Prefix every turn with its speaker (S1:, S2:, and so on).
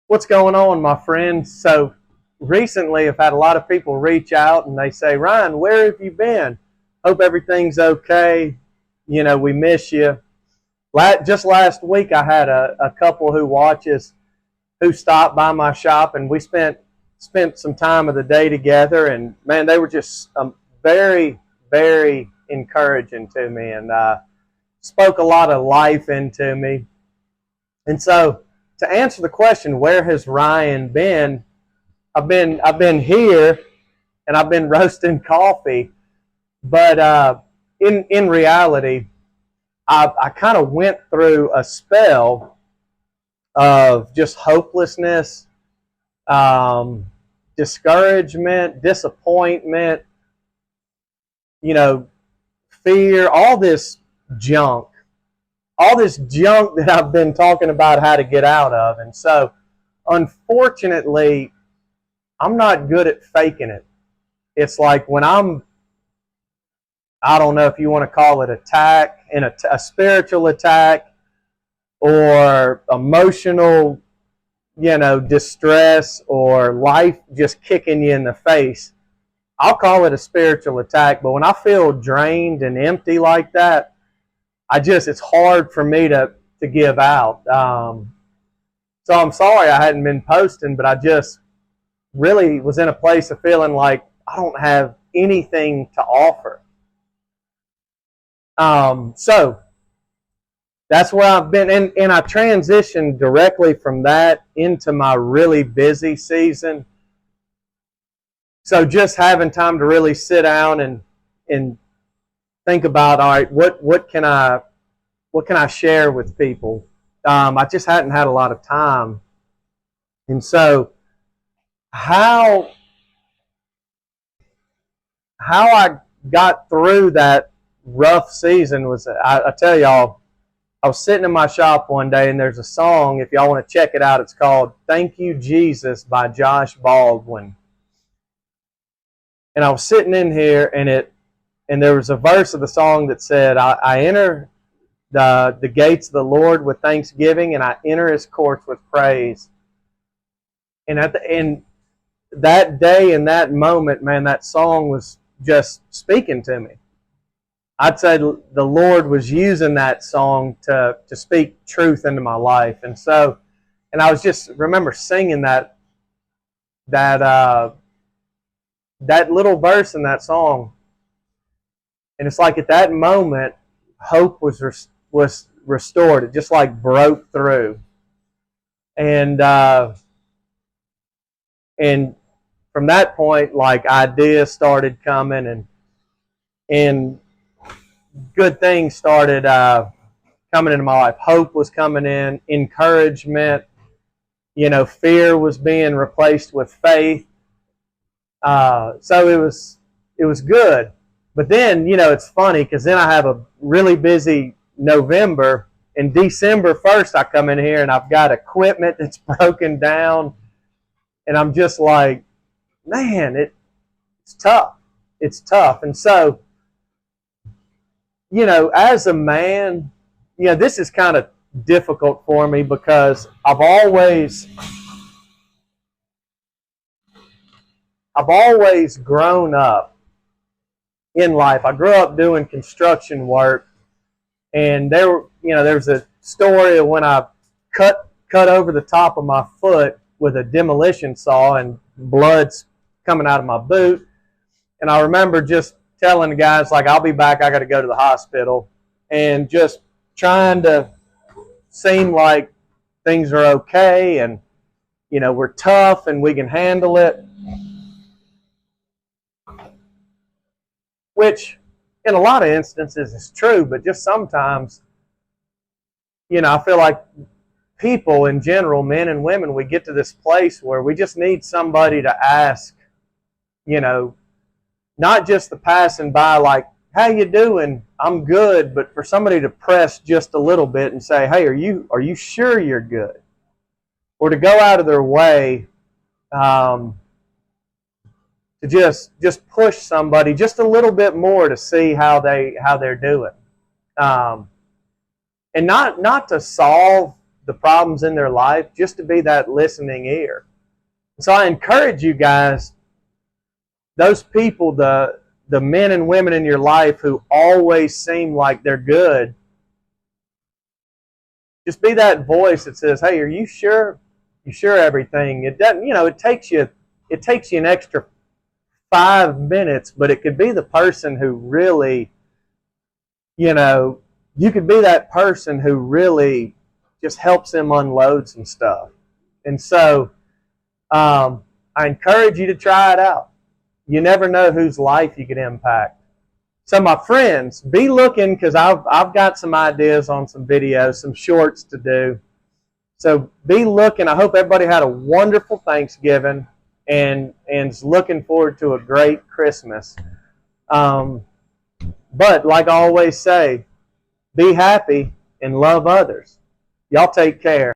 S1: What's going on, my friends? So recently I've had a lot of people reach out and they say, Ryan, where have you been? Hope everything's okay. We miss you. Just last week I had a couple who watches who stopped by my shop, and we spent some time of the day together, and man, they were just very, very encouraging to me, and spoke a lot of life into me. And so, to answer the question, where has Ryan been? I've been here, and I've been roasting coffee. But in reality, I kind of went through a spell of just hopelessness, um, discouragement, disappointment, you know, fear, junk, all this junk that I've been talking about how to get out of. And so, unfortunately, I'm not good at faking it. It's like when I don't know if you want to call it attack, and a spiritual attack or emotional, distress, or life just kicking you in the face. I'll call it a spiritual attack. But when I feel drained and empty like that, it's hard for me to give out. So I'm sorry I hadn't been posting, but I just really was in a place of feeling like I don't have anything to offer. So that's where I've been, and I transitioned directly from that into my really busy season. So just having time to really sit down and think about, all right, what can I share with people? I just hadn't had a lot of time, and so how I got through that rough season was, I tell y'all, I was sitting in my shop one day, and there's a song, if y'all want to check it out, it's called Thank You, Jesus by Josh Baldwin. And I was sitting in here, and there was a verse of the song that said, I enter the gates of the Lord with thanksgiving, and I enter his courts with praise. And at the end, that day and that moment, man, that song was just speaking to me. I'd say the Lord was using that song to speak truth into my life. And so, and I was just remember singing that little verse in that song. And it's like at that moment, hope was restored. It just like broke through. And from that point, like ideas started coming, and good things started coming into my life. Hope was coming in, encouragement. Fear was being replaced with faith. So it was good. But then, it's funny because then I have a really busy November. And December 1st, I come in here and I've got equipment that's broken down. And I'm just like, man, it's tough. It's tough. And so, as a man, this is kind of difficult for me because I've always grown up in life. I grew up doing construction work, and there's a story of when I cut over the top of my foot with a demolition saw, and blood's coming out of my boot. And I remember just telling the guys, like, I'll be back, I got to go to the hospital, and just trying to seem like things are okay, and we're tough and we can handle it, which in a lot of instances is true. But just sometimes, I feel like people in general, men and women, we get to this place where we just need somebody to ask, not just the passing by, like, how you doing? I'm good. But for somebody to press just a little bit and say, hey, are you sure you're good? Or to go out of their way to just push somebody just a little bit more to see how they're doing. And not to solve the problems in their life, just to be that listening ear. So I encourage you guys, those people, the men and women in your life who always seem like they're good, just be that voice that says, "Hey, are you sure? You sure everything?" It doesn't, it takes you an extra 5 minutes, but it could be the person who really, you could be that person who really just helps them unload some stuff. And so I encourage you to try it out. You never know whose life you could impact. So my friends, be looking, because I've got some ideas on some videos, some shorts to do. So be looking. I hope everybody had a wonderful Thanksgiving and is looking forward to a great Christmas. But like I always say, be happy and love others. Y'all take care.